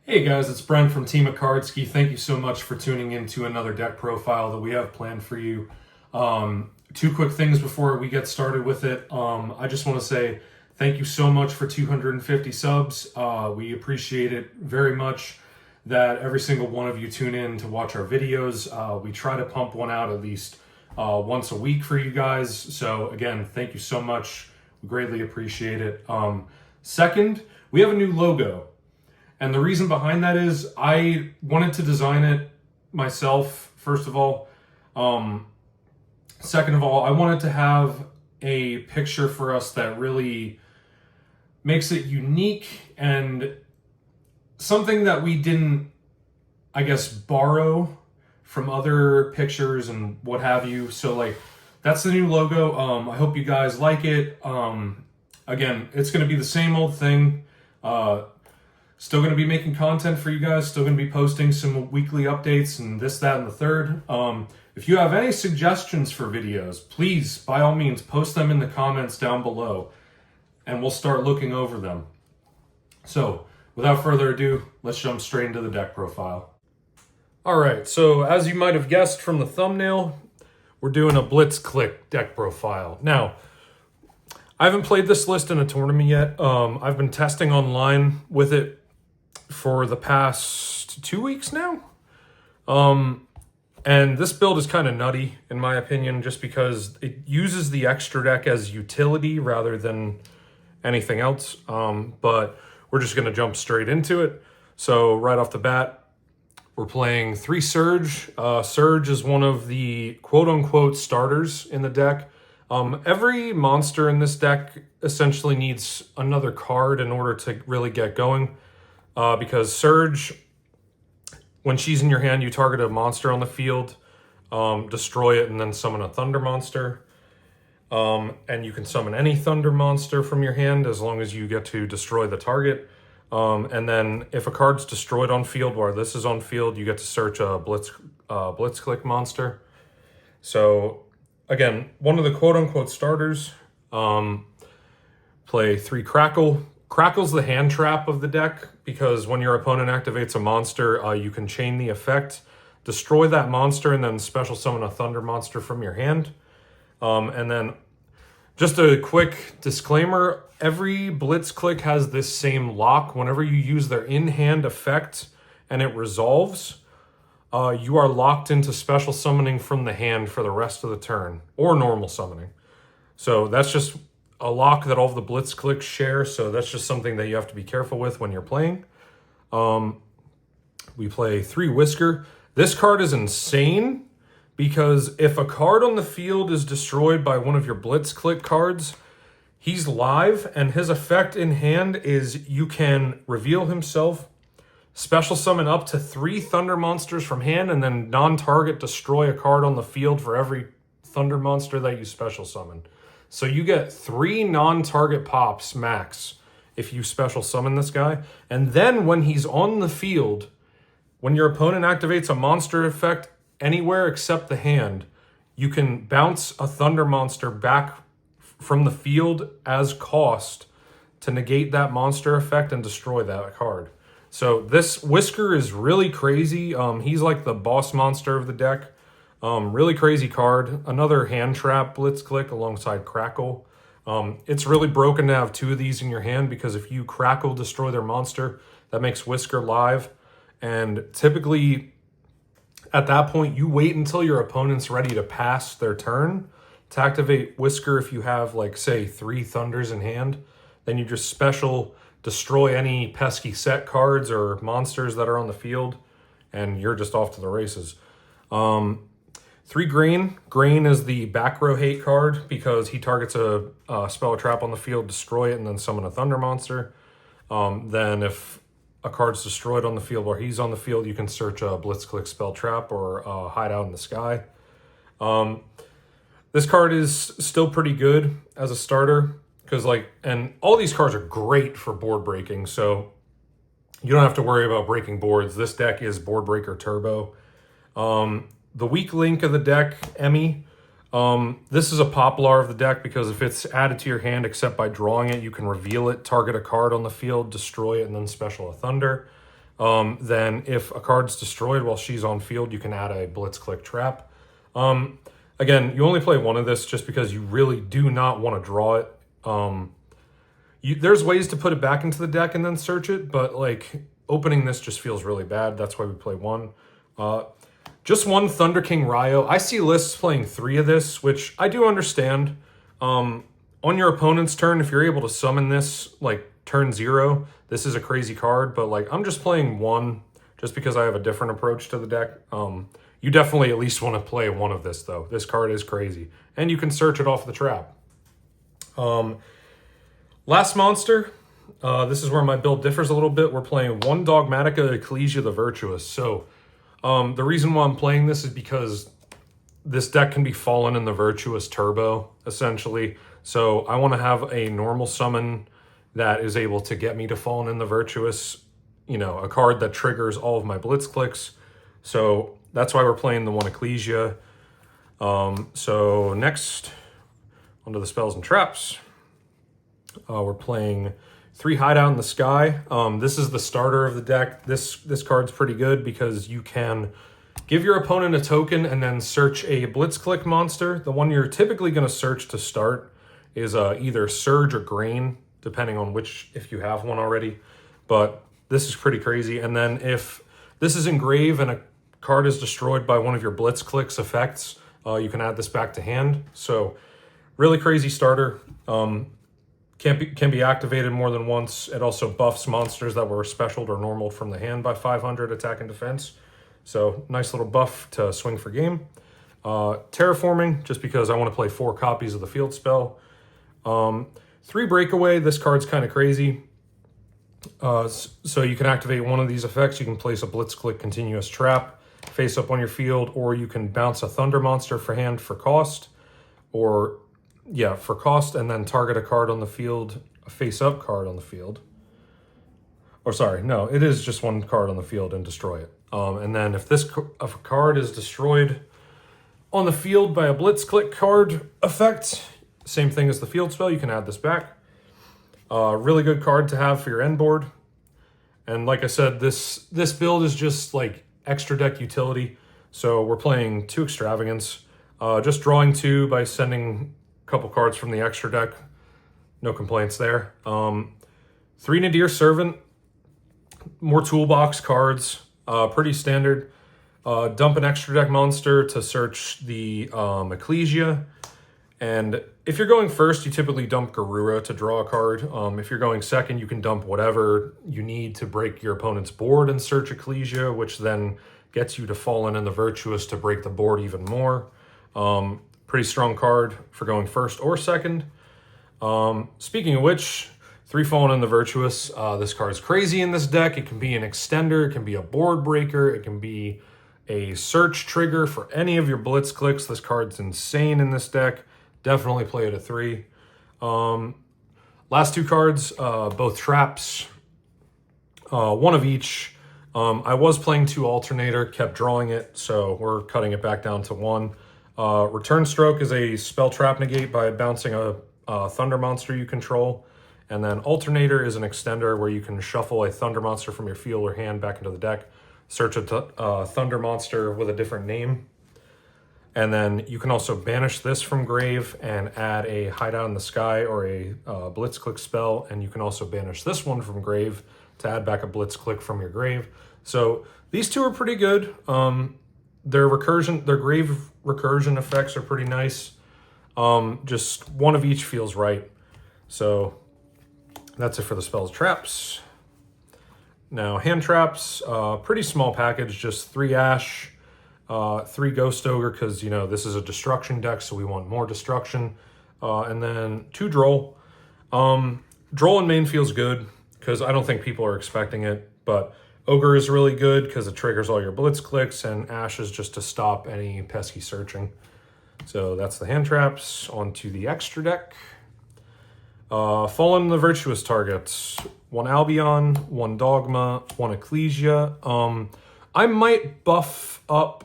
Hey guys, it's Brent from Team Acardski. Thank you so much for tuning in to another deck profile that we have planned for you. Two quick things before we get started with it. I just want to say thank you so much for 250 subs. We appreciate it very much that every single one of you tune in to watch our videos. We try to pump one out at least once a week for you guys. So again, thank you so much. We greatly appreciate it. Second, we have a new logo. And the reason behind that is I wanted to design it myself, first of all. Second of all, I wanted to have a picture for us that really makes it unique and something that we didn't, I guess, borrow from other pictures and what have you. So like, that's the new logo. I hope you guys like it. Again, it's going to be the same old thing. Still going to be making content for you guys. Still going to be posting some weekly updates and this, that, and the third. If you have any suggestions for videos, please, by all means, post them in the comments down below, and we'll start looking over them. So, without further ado, let's jump straight into the deck profile. All right, so as you might have guessed from the thumbnail, we're doing a Blitzclique deck profile. Now, I haven't played this list in a tournament yet. I've been testing online with it for the past 2 weeks now. And this build is kind of nutty, in my opinion, just because it uses the extra deck as utility rather than anything else. But we're just going to jump straight into it. So right off the bat, we're playing 3 Surge. Surge is one of the quote-unquote starters in the deck. Every monster in this deck essentially needs another card in order to really get going. Because Surge, when she's in your hand, you target a monster on the field, destroy it, and then summon a Thunder monster. And you can summon any Thunder monster from your hand as long as you get to destroy the target. And then if a card's destroyed on field while this is on field, you get to search a Blitzclique monster. So again, one of the quote-unquote starters. Play 3 Crackle. Crackle's the hand trap of the deck because when your opponent activates a monster, you can chain the effect, destroy that monster, and then special summon a Thunder monster from your hand. And then just a quick disclaimer, every Blitzclique has this same lock. Whenever you use their in-hand effect and it resolves, you are locked into special summoning from the hand for the rest of the turn, or normal summoning. So that's just a lock that all of the Blitzcliques share, so that's just something that you have to be careful with when you're playing. We play 3 Whisker. This card is insane because if a card on the field is destroyed by one of your Blitzclique cards, he's live, and his effect in hand is you can reveal himself, special summon up to 3 Thunder monsters from hand, and then non-target destroy a card on the field for every Thunder monster that you special summon. So you get 3 non-target pops max if you special summon this guy. And then when he's on the field, when your opponent activates a monster effect anywhere except the hand, you can bounce a Thunder monster back from the field as cost to negate that monster effect and destroy that card. So this Whisker is really crazy. He's like the boss monster of the deck. Really crazy card. Another hand trap Blitzclique alongside Crackle. It's really broken to have 2 of these in your hand because if you Crackle destroy their monster, that makes Whisker live. And typically at that point, you wait until your opponent's ready to pass their turn to activate Whisker. If you have, like, say, 3 Thunders in hand, then you just special destroy any pesky set cards or monsters that are on the field, and you're just off to the races. 3 Grain. Grain is the back row hate card because he targets a spell or trap on the field, destroy it, and then summon a Thunder monster. Then if a card's destroyed on the field while he's on the field, you can search a Blitzclique spell trap or hide out in the sky. This card is still pretty good as a starter because, and all these cards are great for board breaking, so you don't have to worry about breaking boards. This deck is Board Breaker Turbo. The weak link of the deck, Emmy. This is a poplar of the deck because if it's added to your hand except by drawing it, you can reveal it, target a card on the field, destroy it, and then special a Thunder. Then if a card's destroyed while she's on field, you can add a Blitzclique trap. Again, you only play one of this just because you really do not want to draw it. There's ways to put it back into the deck and then search it, but like opening this just feels really bad. That's why we play one. Just one Thunder King Ryo. I see lists playing 3 of this, which I do understand. On your opponent's turn, if you're able to summon this, like turn 0, this is a crazy card, but like I'm just playing 1 just because I have a different approach to the deck. You definitely at least want to play 1 of this though. This card is crazy. And you can search it off the trap. Last monster, this is where my build differs a little bit. We're playing 1 Dogmatika Ecclesia the Virtuous. So the reason why I'm playing this is because this deck can be Fallen in the Virtuous Turbo, essentially. So I want to have a normal summon that is able to get me to Fallen in the Virtuous, you know, a card that triggers all of my Blitzclicks. So that's why we're playing the 1 Ecclesia. So next, onto the spells and traps. We're playing 3 Hideout in the Sky. This is the starter of the deck. This card's pretty good because you can give your opponent a token and then search a Blitzclique monster. The one you're typically going to search to start is either Surge or Grain, depending on if you have one already. But this is pretty crazy. And then if this is Engrave and a card is destroyed by one of your Blitzclique's effects, you can add this back to hand. So really crazy starter. Can be activated more than once. It also buffs monsters that were specialed or normaled from the hand by 500 attack and defense. So nice little buff to swing for game. Terraforming, just because I want to play 4 copies of the field spell. 3 Breakaway, this card's kind of crazy. So you can activate one of these effects. You can place a Blitzclique continuous trap face up on your field, or you can bounce a Thunder monster for hand for cost, and then target a card on the field, a face-up card on the field. Or sorry, no, it is just 1 card on the field and destroy it. And then if a card is destroyed on the field by a Blitzclique card effect, same thing as the field spell, you can add this back. Really good card to have for your end board. And like I said, this build is just like extra deck utility. So we're playing 2 Extravagance, just drawing 2 by sending couple cards from the extra deck. No complaints there. 3 Nadir Servant. More toolbox cards. Pretty standard. Dump an extra deck monster to search the Ecclesia. And if you're going first, you typically dump Garura to draw a card. If you're going second, you can dump whatever you need to break your opponent's board and search Ecclesia, which then gets you to Fallen in the Virtuous to break the board even more. Pretty strong card for going first or second. Speaking of which, 3 Fallen in the Virtuous. This card's crazy in this deck. It can be an extender. It can be a board breaker. It can be a search trigger for any of your Blitzclicks. This card's insane in this deck. Definitely play it at 3. Last 2 cards, both traps. 1 of each. I was playing 2 Alternator, kept drawing it, so we're cutting it back down to 1. Return Stroke is a spell trap negate by bouncing a Thunder monster you control. And then Alternator is an extender where you can shuffle a Thunder monster from your field or hand back into the deck, search a Thunder monster with a different name. And then you can also banish this from Grave and add a Hideout in the Sky or a Blitzclique spell. And you can also banish this one from Grave to add back a Blitzclique from your Grave. So these 2 are pretty good. Their Grave recursion effects are pretty nice. Just 1 of each feels right. So that's it for the spells traps. Now hand traps, pretty small package, just 3 Ash, 3 Ghost Ogre, because you know this is a destruction deck, so we want more destruction. And then 2 Droll. Droll in main feels good because I don't think people are expecting it, but Ogre is really good because it triggers all your Blitzclicks, and Ash is just to stop any pesky searching. So that's the hand traps. On to the extra deck. Fallen in the Virtuous targets. 1 Albion, 1 Dogma, 1 Ecclesia. I might buff up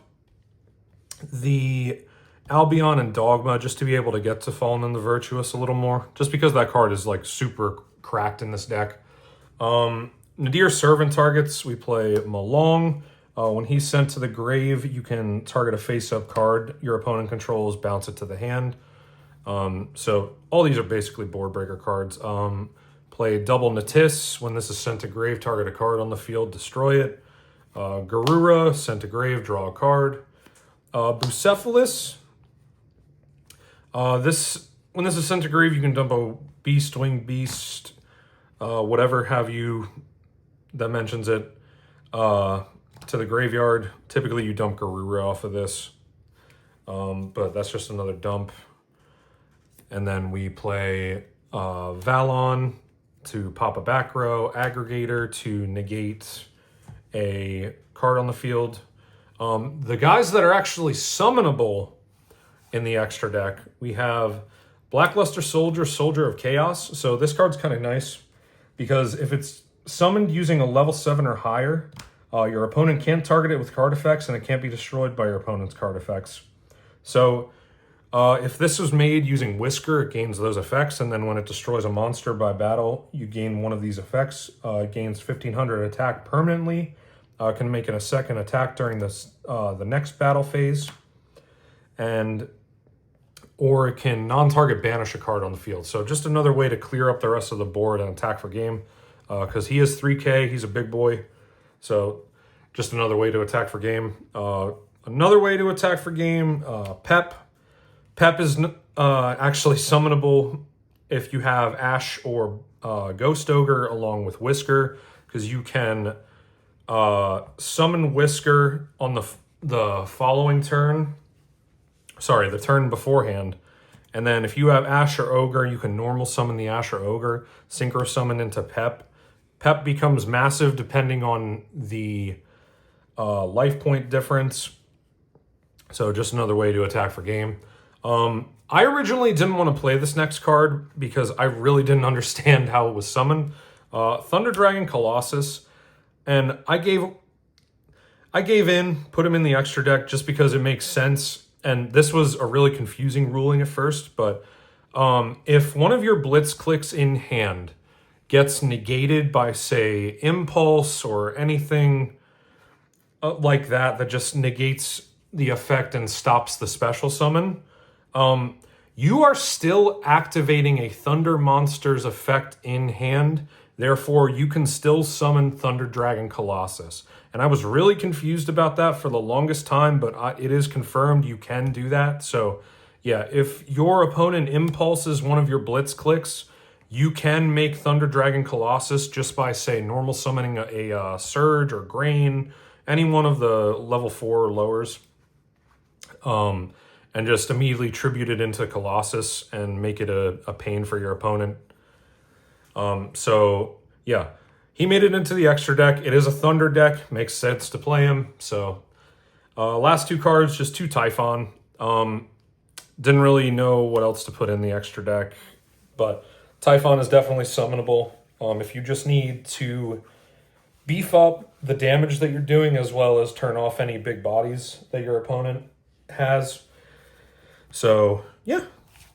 the Albion and Dogma just to be able to get to Fallen in the Virtuous a little more, just because that card is like super cracked in this deck. Nadir Servant targets, we play Malong. When he's sent to the grave, you can target a face-up card your opponent controls, bounce it to the hand. So all these are basically board breaker cards. Play Double Natis. When this is sent to grave, target a card on the field, destroy it. Garura, sent to grave, draw a card. Bucephalus. When this is sent to grave, you can dump a beast, winged beast, whatever have you that mentions it, to the graveyard. Typically, you dump Garura off of this, but that's just another dump. And then we play Valon to pop a back row, Aggregator to negate a card on the field. The guys that are actually summonable in the extra deck, we have Blackluster Soldier, Soldier of Chaos. So this card's kind of nice because if it's summoned using a level 7 or higher, your opponent can't target it with card effects and it can't be destroyed by your opponent's card effects. So if this was made using Whisker, it gains those effects, and then when it destroys a monster by battle, you gain one of these effects. It gains 1500 attack permanently, can make it a second attack during this the next battle phase, or it can non-target banish a card on the field. So just another way to clear up the rest of the board and attack for game, because he is 3K, he's a big boy. So just another way to attack for game. Another way to attack for game, Pep. Pep is actually summonable if you have Ash or Ghost Ogre along with Whisker, because you can summon Whisker on the following turn. Sorry, the turn beforehand. And then if you have Ash or Ogre, you can normal summon the Ash or Ogre, synchro summon into Pep. Pep becomes massive depending on the life point difference. So just another way to attack for game. I originally didn't want to play this next card because I really didn't understand how it was summoned. Thunder Dragon Colossus, and I gave in, put him in the extra deck just because it makes sense. And this was a really confusing ruling at first, but if one of your Blitzclicks in hand gets negated by, say, Impulse or anything like that just negates the effect and stops the special summon, you are still activating a Thunder Monster's effect in hand. Therefore, you can still summon Thunder Dragon Colossus. And I was really confused about that for the longest time, but it is confirmed you can do that. So, yeah, if your opponent impulses one of your Blitzclicks, you can make Thunder Dragon Colossus just by, say, normal summoning a Surge or Grain, any one of the level 4 or lowers. And just immediately tribute it into Colossus and make it a pain for your opponent. So, yeah, he made it into the extra deck. It is a Thunder deck. Makes sense to play him. So, last two cards, just 2 Typhon. Didn't really know what else to put in the extra deck. But Typhon is definitely summonable. If you just need to beef up the damage that you're doing as well as turn off any big bodies that your opponent has. So, yeah,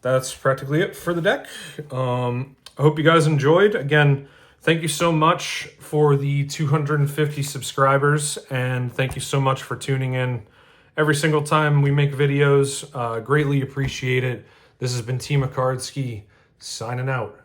that's practically it for the deck. I hope you guys enjoyed. Again, thank you so much for the 250 subscribers, and thank you so much for tuning in every single time we make videos. Greatly appreciate it. This has been Team Acardski, signing out.